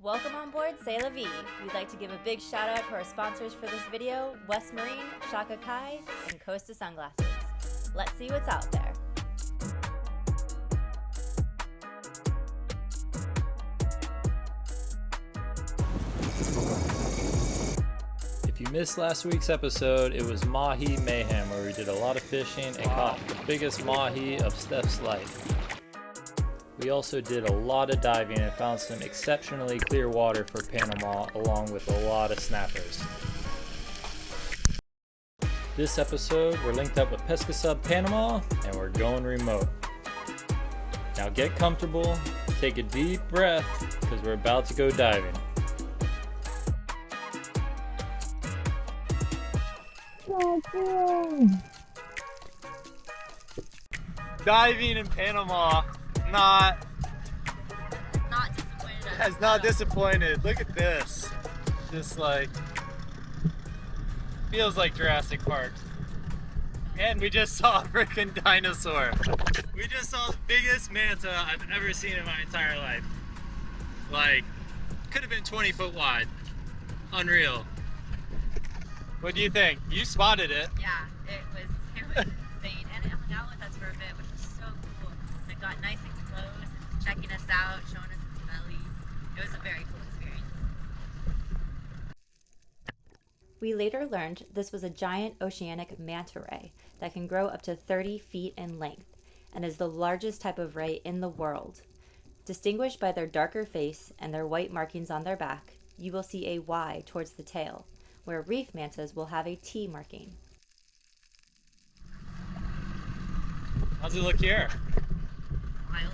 Welcome on board C'est La Vie. We'd like to give a big shout out to our sponsors for this video, West Marine, Shaka Kai, and Costa Sunglasses. Let's see what's out there. If you missed last week's episode, it was Mahi Mayhem, where we did a lot of fishing and caught the biggest mahi of Steph's life. We also did a lot of diving and found some exceptionally clear water for Panama, along with a lot of snappers. This episode, we're linked up with Pescasub Panama, and we're going remote. Now get comfortable, take a deep breath, because we're about to go diving. Diving in Panama, has not disappointed. Look at this. Just like, feels like Jurassic Park. And we just saw a freaking dinosaur. We just saw the biggest manta I've ever seen in my entire life. Like, could have been 20 foot wide. Unreal. What do you think? You spotted it. Yeah, it was insane. And it hung out with us for a bit, which was so cool. It got nice and close, checking us out, showing us its belly. It was a very cool experience. We later learned this was a giant oceanic manta ray that can grow up to 30 feet in length and is the largest type of ray in the world. Distinguished by their darker face and their white markings on their back, you will see a Y towards the tail, where reef mantas will have a T marking. How's it look here? Wild.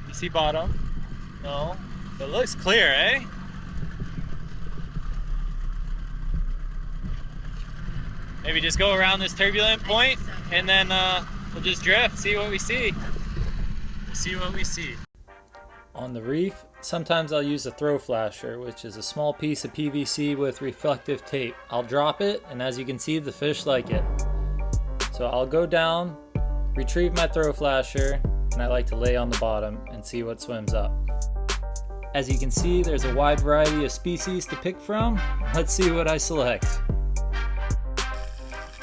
You see bottom? No. It looks clear, eh? Maybe just go around this turbulent point and then we'll just drift, see what we see. We'll see what we see. On the reef, sometimes I'll use a throw flasher, which is a small piece of PVC with reflective tape. I'll drop it, and as you can see, the fish like it. So I'll go down, retrieve my throw flasher, and I like to lay on the bottom and see what swims up. As you can see, there's a wide variety of species to pick from. Let's see what I select.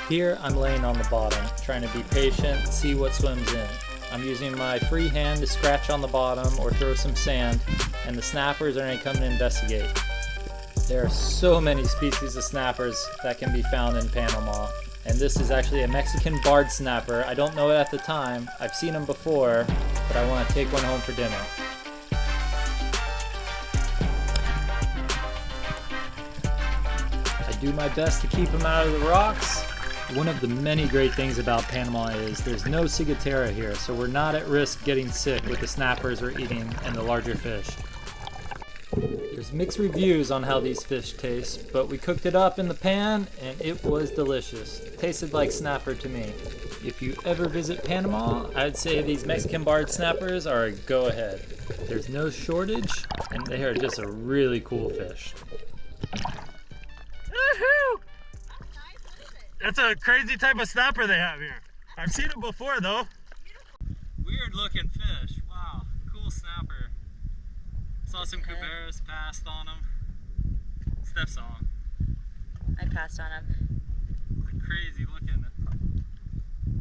Here, I'm laying on the bottom, trying to be patient, see what swims in. I'm using my free hand to scratch on the bottom or throw some sand, and the snappers are going to come and investigate. There are so many species of snappers that can be found in Panama, and this is actually a Mexican barred snapper. I don't know it at the time. I've seen them before, but I want to take one home for dinner. I do my best to keep them out of the rocks. One of the many great things about Panama is there's no ciguatera here, so we're not at risk getting sick with the snappers we're eating and the larger fish. There's mixed reviews on how these fish taste, but we cooked it up in the pan and it was delicious. It tasted like snapper to me. If you ever visit Panama, I'd say these Mexican barred snappers are a go-ahead. There's no shortage, and they are just a really cool fish. Woohoo! That's a crazy type of snapper they have here. I've seen them before though. Weird looking fish. Wow, cool snapper. Saw some Kuberas, passed on them. Steph saw them. I passed on him. It's crazy looking.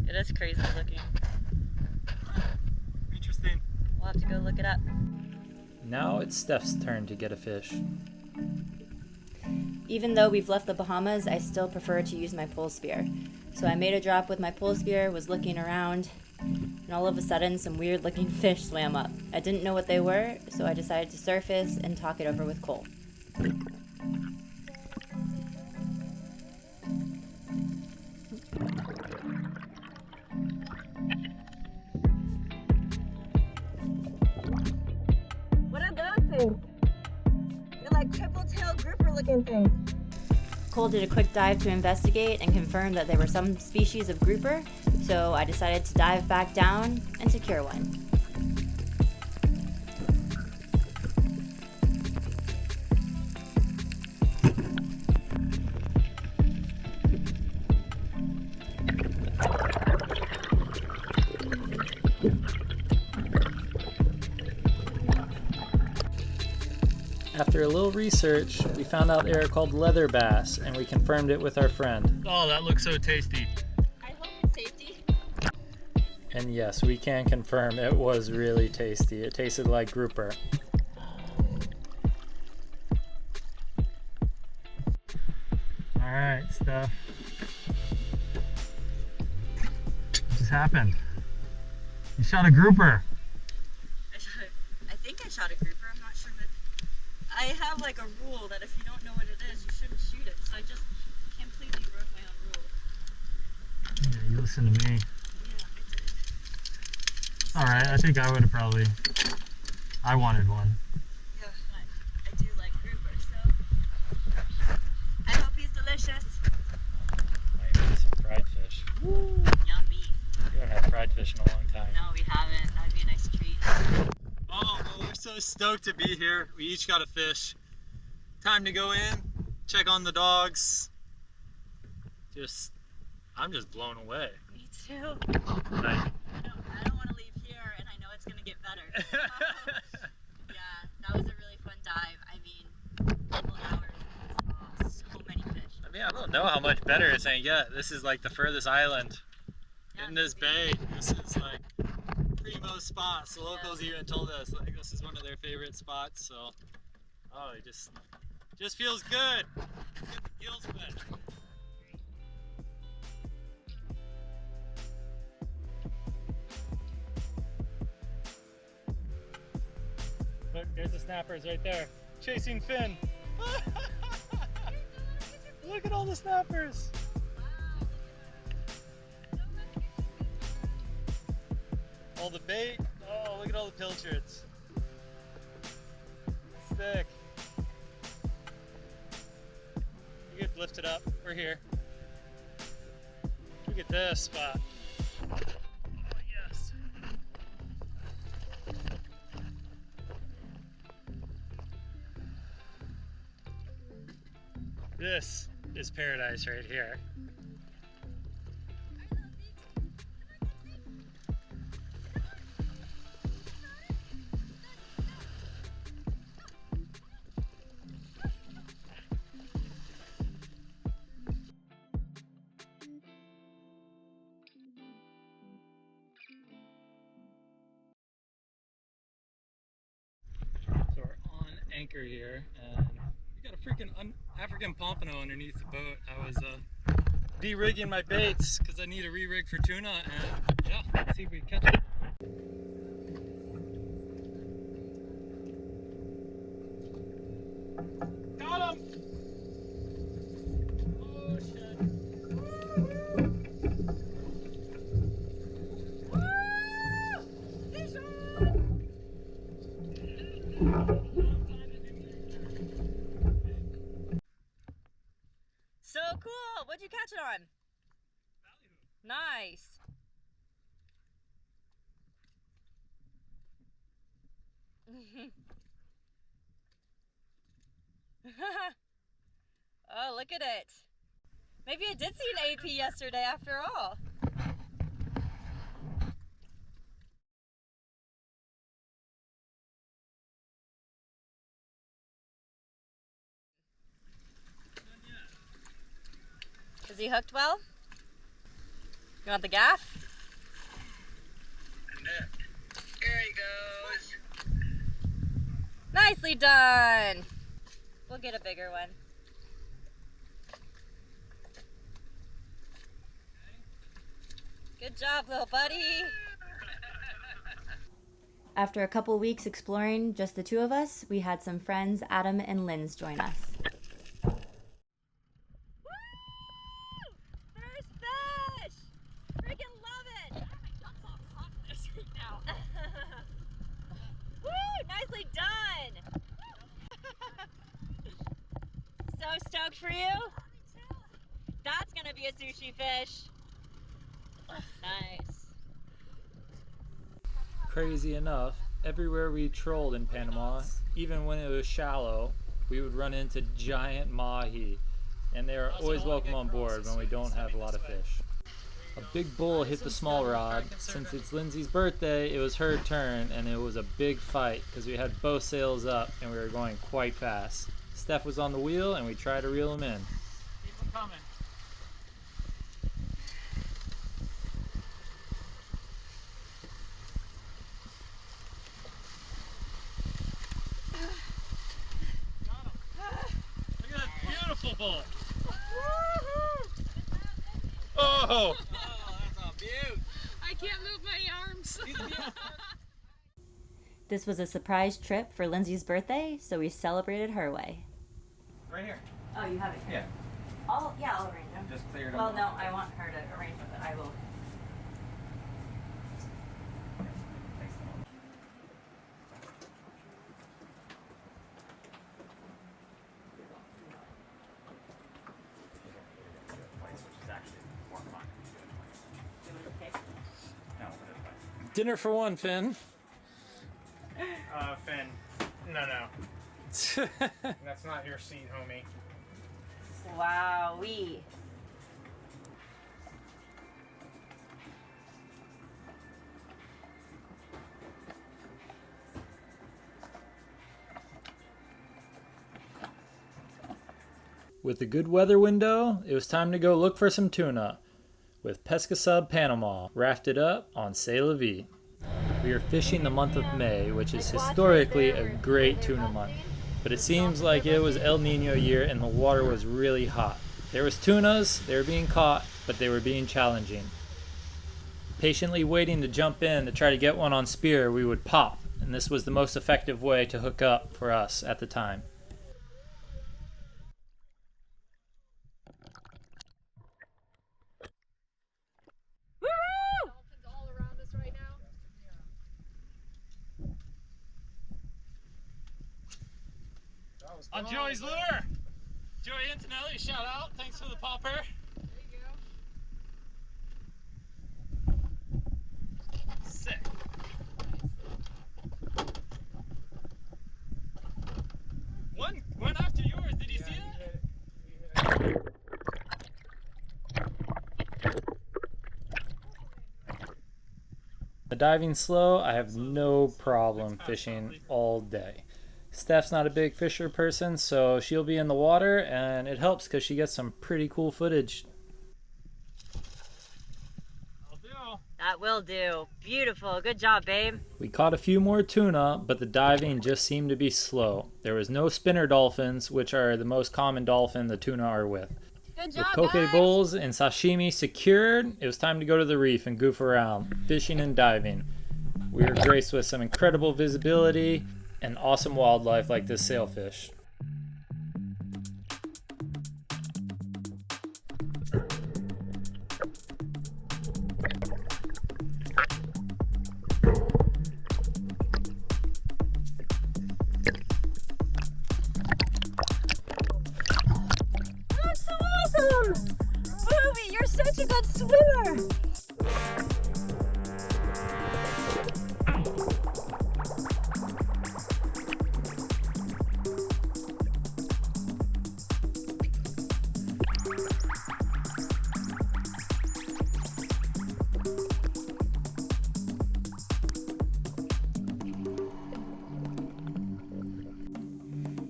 It is crazy looking. Interesting. We'll have to go look it up. Now it's Steph's turn to get a fish. Even though we've left the Bahamas, I still prefer to use my pole spear. So I made a drop with my pole spear, was looking around, and all of a sudden some weird looking fish swam up. I didn't know what they were, so I decided to surface and talk it over with Cole. What are those things? They're like triple tail grouper looking things. Cole did a quick dive to investigate and confirmed that they were some species of grouper, so I decided to dive back down and secure one. After a little research, we found out they are called leather bass, and we confirmed it with our friend. Oh, that looks so tasty. I hope it's tasty. And yes, we can confirm it was really tasty. It tasted like grouper. Alright, Steph. What just happened? You shot a grouper. I think I shot a grouper. I'm not sure, but I have like a rule that if you don't know what it is, you shouldn't shoot it. So I just completely broke my own rule. Yeah, you listen to me. Yeah, I did. Alright, I think I would have probably... I wanted one. Yeah, but I do like grouper, so I hope he's delicious. Might be some fried fish. Woo, yummy. We haven't had fried fish in a long time. No, we haven't. That'd be a nice treat. Oh, well, we're so stoked to be here. We each got a fish. Time to go in, check on the dogs. I'm just blown away. Me too. Nice. I don't want to leave here, and I know it's going to get better. Yeah, that was a really fun dive. I mean, couple hours, so many fish. I mean, I don't know how much better it's gonna get. This is like the furthest island in this bay. This is like primo spots. The locals even told us like this is one of their favorite spots. So, oh, it just feels good. Get the gills wet. Look, there's the snappers right there, chasing Finn. Look at all the snappers. All the bait. Oh, look at all the pilchards. Sick. You could lift it up. We're here. Look at this spot. Oh, yes. This is paradise right here. So we're on anchor here, and we got a freaking African pompano underneath the boat. I was de-rigging my baits because I need a re-rig for tuna, and yeah, let's see if we can catch it. Got him! Oh shit. So cool! What'd you catch it on? Nice. Oh, look at it. Maybe I did see an AP yesterday after all. Is he hooked well? You want the gaff? Here he goes. Nicely done. We'll get a bigger one. Good job, little buddy. After a couple weeks exploring, just the two of us, we had some friends, Adam and Linz, join us. First fish! Freaking love it! My guts all hot for this right now. Woo! Nicely done! So stoked for you. That's gonna be a sushi fish. Nice. Crazy enough, everywhere we trolled in Panama, even when it was shallow, we would run into giant mahi, and they are always welcome on board when we don't have a lot of fish. A big bull hit the small rod. Since it's Lindsay's birthday, it was her turn, and it was a big fight because we had both sails up and we were going quite fast. Steph was on the wheel and we tried to reel him in. Keep him coming. Got him. Look at that beautiful bull. Oh! That's a beaut. I can't move my arms. This was a surprise trip for Lindsay's birthday, so we celebrated her way. Right here. Oh, you have it here? Yeah. I'll arrange them. Just cleared them. Well, no, I want her to arrange them, but I will. Dinner for one, Finn. Finn. No. That's not your seat, homie. Wowee. With the good weather window, it was time to go look for some tuna. With Pesca Panama rafted up on C'est La Vie. We are fishing the month of May, which is historically a great tuna month. But it seems like it was El Nino year and the water was really hot. There was tunas, they were being caught, but they were being challenging. Patiently waiting to jump in to try to get one on spear, we would pop, and this was the most effective way to hook up for us at the time. On Joey's lure! Joey Antonelli, shout out. Thanks for the popper. There you go. Sick. One after yours. Did you see that? The diving slow, I have no problem fishing all day. Steph's not a big fisher person, so she'll be in the water, and it helps because she gets some pretty cool footage. That will do. Beautiful. Good job, babe. We caught a few more tuna, but the diving just seemed to be slow. There was no spinner dolphins, which are the most common dolphin the tuna are with. Good With job, poke guys. bowls and sashimi secured, it was time to go to the reef and goof around, fishing and diving. We were graced with some incredible visibility and awesome wildlife like this sailfish. That's so awesome! Ruby, you're such a good swimmer!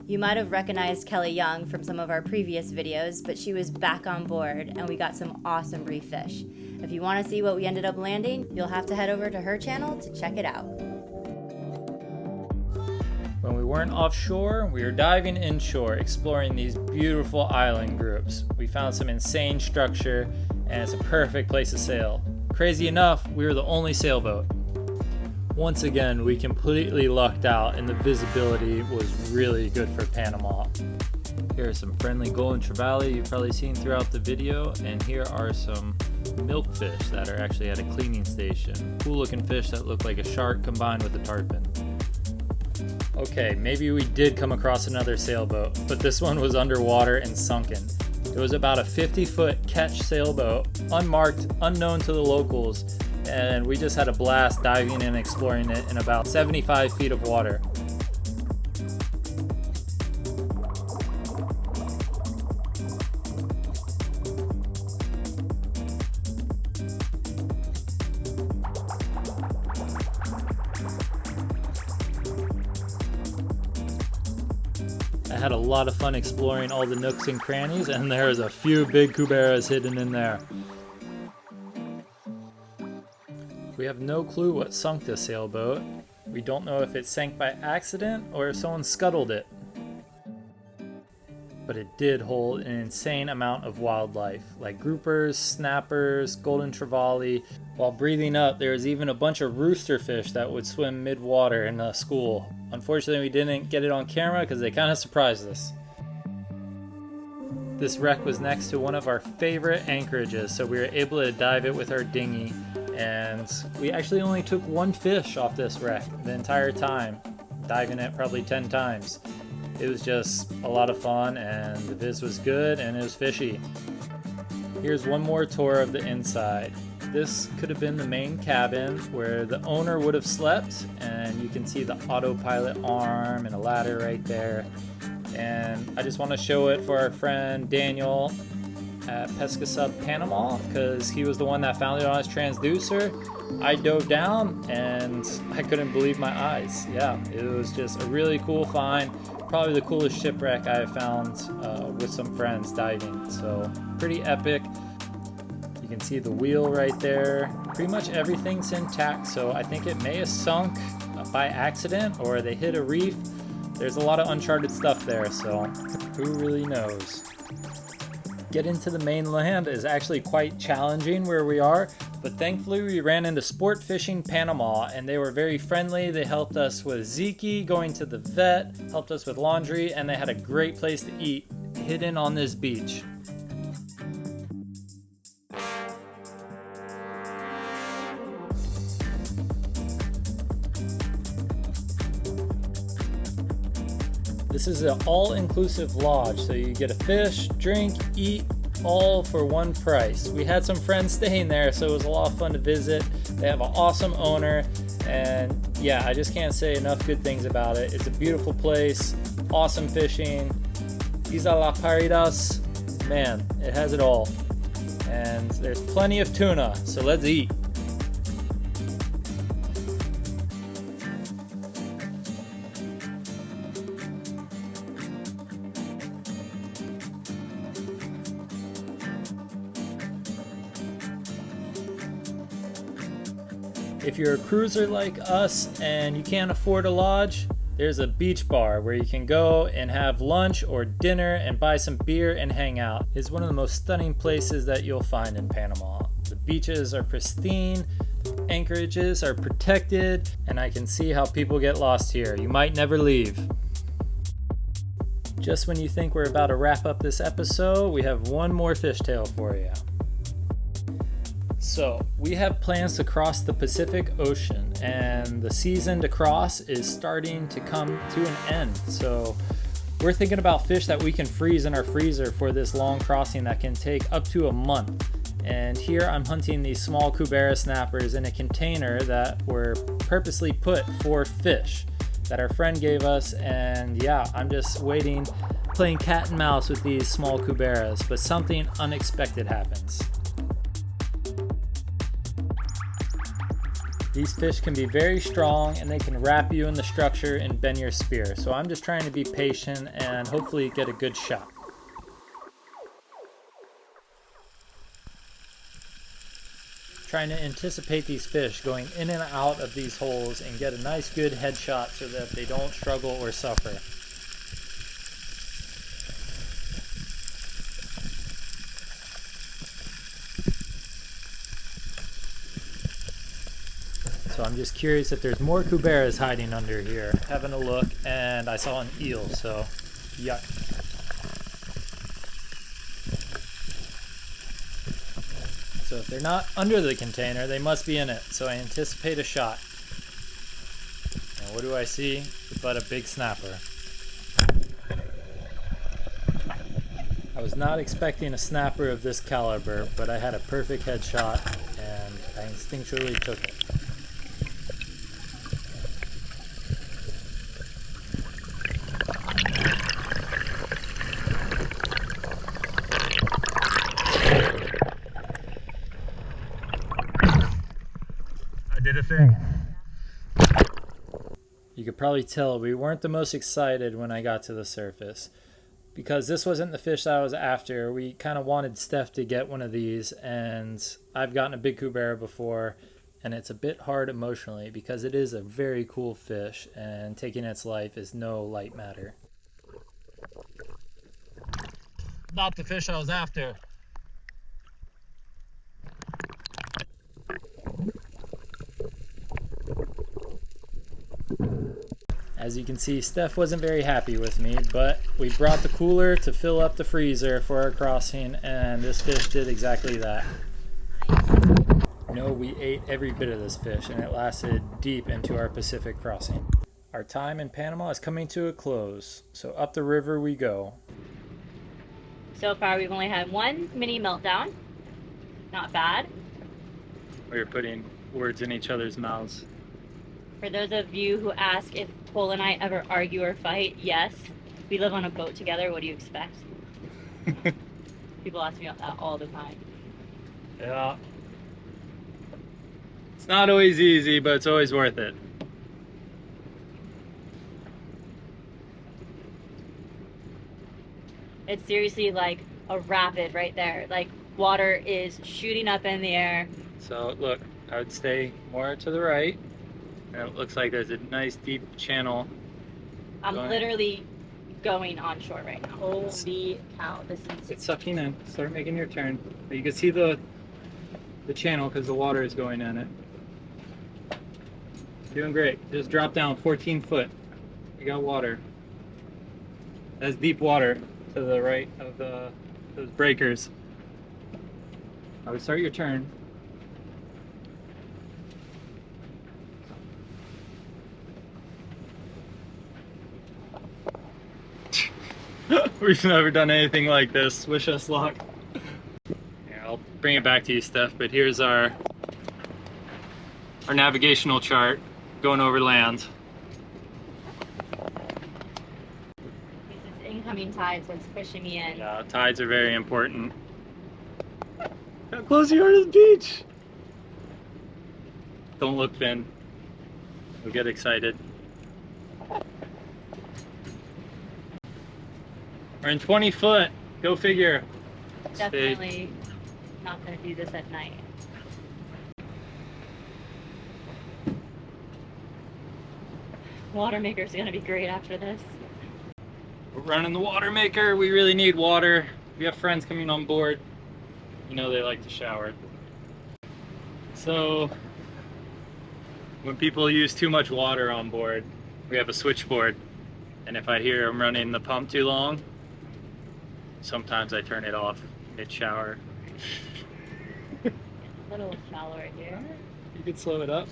You might have recognized Kelly Young from some of our previous videos, but she was back on board and we got some awesome reef fish. If you want to see what we ended up landing, you'll have to head over to her channel to check it out. When we weren't offshore, we were diving inshore, exploring these beautiful island groups. We found some insane structure, and it's a perfect place to sail. Crazy enough, we were the only sailboat. Once again, we completely lucked out and the visibility was really good for Panama. Here are some friendly golden trevally you've probably seen throughout the video, and here are some milkfish that are actually at a cleaning station. Cool looking fish that look like a shark combined with a tarpon. Okay, maybe we did come across another sailboat, but this one was underwater and sunken. It was about a 50-foot ketch sailboat, unmarked, unknown to the locals, and we just had a blast diving and exploring it in about 75 feet of water. I had a lot of fun exploring all the nooks and crannies, and there's a few big Kuberas hidden in there. We have no clue what sunk this sailboat. We don't know if it sank by accident or if someone scuttled it. But it did hold an insane amount of wildlife, like groupers, snappers, golden trevally. While breathing up, there was even a bunch of rooster fish that would swim mid-water in a school. Unfortunately, we didn't get it on camera because they kind of surprised us. This wreck was next to one of our favorite anchorages, so we were able to dive it with our dinghy. And we actually only took one fish off this wreck the entire time, diving it probably 10 times. It was just a lot of fun, and the viz was good and it was fishy. Here's one more tour of the inside. This could have been the main cabin where the owner would have slept, and you can see the autopilot arm and a ladder right there. And I just want to show it for our friend Daniel at Pesca Sub Panama, because he was the one that found it on his transducer. I dove down and I couldn't believe my eyes. Yeah, it was just a really cool find. Probably the coolest shipwreck I have found with some friends diving. So pretty epic. You can see the wheel right there. Pretty much everything's intact, so I think it may have sunk by accident or they hit a reef. There's a lot of uncharted stuff there, so who really knows? Getting to the mainland is actually quite challenging where we are, but thankfully we ran into Sport Fishing Panama, and they were very friendly. They helped us with Ziki, going to the vet, helped us with laundry, and they had a great place to eat hidden on this beach. This is an all-inclusive lodge, so you get a fish, drink, eat, all for one price. We had some friends staying there, so it was a lot of fun to visit. They have an awesome owner, and yeah, I just can't say enough good things about it. It's a beautiful place, awesome fishing. Isla La Paridas, man, it has it all. And there's plenty of tuna, so let's eat. If you're a cruiser like us and you can't afford a lodge, there's a beach bar where you can go and have lunch or dinner and buy some beer and hang out. It's one of the most stunning places that you'll find in Panama. The beaches are pristine, anchorages are protected, and I can see how people get lost here. You might never leave. Just when you think we're about to wrap up this episode, we have one more fishtail for you. So, we have plans to cross the Pacific Ocean, and the season to cross is starting to come to an end. So, we're thinking about fish that we can freeze in our freezer for this long crossing that can take up to a month. And here I'm hunting these small Kubera Snappers in a container that were purposely put for fish that our friend gave us. And yeah, I'm just waiting, playing cat and mouse with these small Kuberas, but something unexpected happens. These fish can be very strong, and they can wrap you in the structure and bend your spear. So I'm just trying to be patient and hopefully get a good shot. Trying to anticipate these fish going in and out of these holes and get a nice good headshot so that they don't struggle or suffer. So I'm just curious if there's more Kuberas hiding under here. Having a look, and I saw an eel, so yuck. So if they're not under the container, they must be in it. So I anticipate a shot. And what do I see? But a big snapper. I was not expecting a snapper of this caliber, but I had a perfect headshot, and I instinctually took it. You You could probably tell we weren't the most excited when I got to the surface, because this wasn't the fish that I was after. We kind of wanted Steph to get one of these, and I've gotten a big Kubera before, and it's a bit hard emotionally because it is a very cool fish, and taking its life is no light matter. Not the fish I was after. As you can see, Steph wasn't very happy with me, but we brought the cooler to fill up the freezer for our crossing, and this fish did exactly that. No, we ate every bit of this fish, and it lasted deep into our Pacific crossing. Our time in Panama is coming to a close, so up the river we go. So far, we've only had one mini meltdown. Not bad. We were putting words in each other's mouths. For those of you who ask if Cole and I ever argue or fight, yes. We live on a boat together. What do you expect? People ask me that all the time. Yeah. It's not always easy, but it's always worth it. It's seriously like a rapid right there. Like water is shooting up in the air. So look, I would stay more to the right. And it looks like there's a nice deep channel. I'm literally going onshore right now. Holy cow, this is... It's sucking in. Start making your turn. But you can see the channel because the water is going in it. Doing great. Just drop down 14 foot. You got water. That's deep water to the right of those breakers. I would start your turn. We've never done anything like this. Wish us luck. Yeah, I'll bring it back to you, Steph, but here's our navigational chart going over land. It's incoming tide, so it's pushing me in. Yeah, tides are very important. How close you are to the beach! Don't look, Finn. You'll get excited. We're in 20 foot. Go figure. Definitely not going to do this at night. Water maker's going to be great after this. We're running the water maker. We really need water. We have friends coming on board. You know they like to shower. So when people use too much water on board, we have a switchboard. And if I hear them running the pump too long, sometimes I turn it off mid-shower. A little shallower here. You could slow it up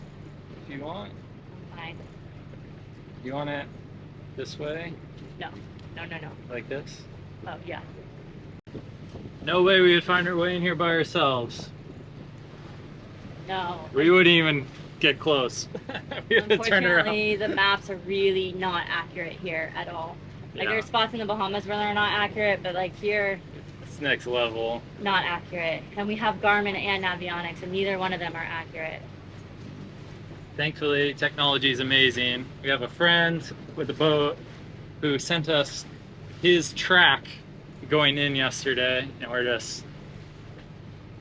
if you want. Fine. You want it this way? No. No, no, no. Like this? Oh, yeah. No way we would find our way in here by ourselves. No. We wouldn't even get close. We had to turn around. Unfortunately, the maps are really not accurate here at all. Like, Yeah. there's spots in the Bahamas where they're not accurate, but like here, It's next level. not accurate. And we have Garmin and Navionics, and neither one of them are accurate. Thankfully, technology is amazing. We have a friend with a boat who sent us his track going in yesterday, and we're just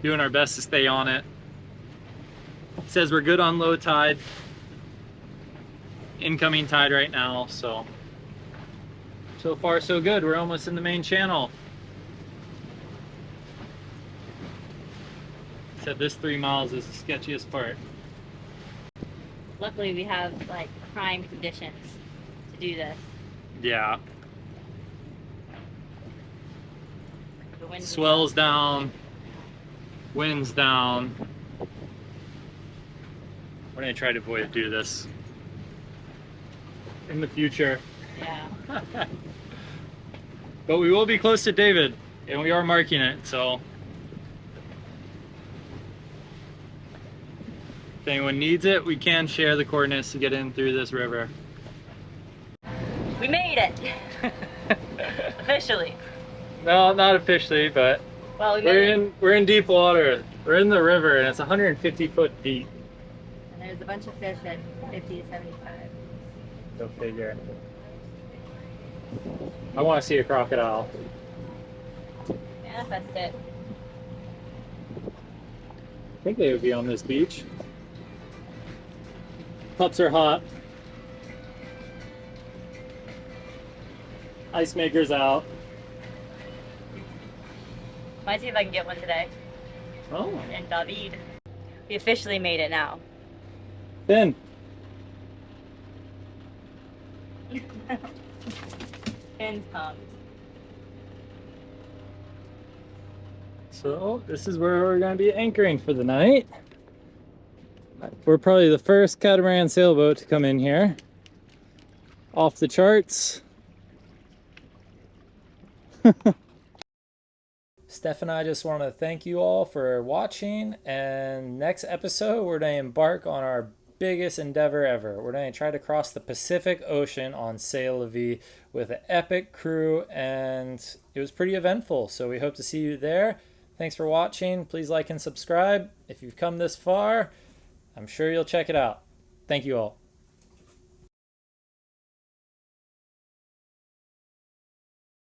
doing our best to stay on it. It says we're good on low tide. Incoming tide right now, so far so good. We're almost in the main channel. Except this 3 miles is the sketchiest part. Luckily, we have like prime conditions to do this. Yeah. The wind Swells down, winds down. We're gonna try to avoid do this in the future. Yeah. But we will be close to David, and we are marking it, so if anyone needs it, we can share the coordinates to get in through this river. We made it! Officially. No, not officially, but Well, we made it. we're in deep water. We're in the river, and it's 150 foot deep. And there's a bunch of fish at 50 to 75. Go figure. I want to see a crocodile. Manifest it. I think they would be on this beach. Pups are hot. Ice maker's out. Might see if I can get one today. Oh, And David. We officially made it now. Finn. Fins come. So this is where we're going to be anchoring for the night. We're probably the first catamaran sailboat to come in here. Off the charts. Steph and I just want to thank you all for watching, and next episode we're going to embark on our biggest endeavor ever. We're going to try to cross the Pacific Ocean on Sail La Vie with an epic crew, and it was pretty eventful, so we hope to see you there. Thanks for watching. Please like and subscribe. If you've come this far, I'm sure you'll check it out. Thank you all.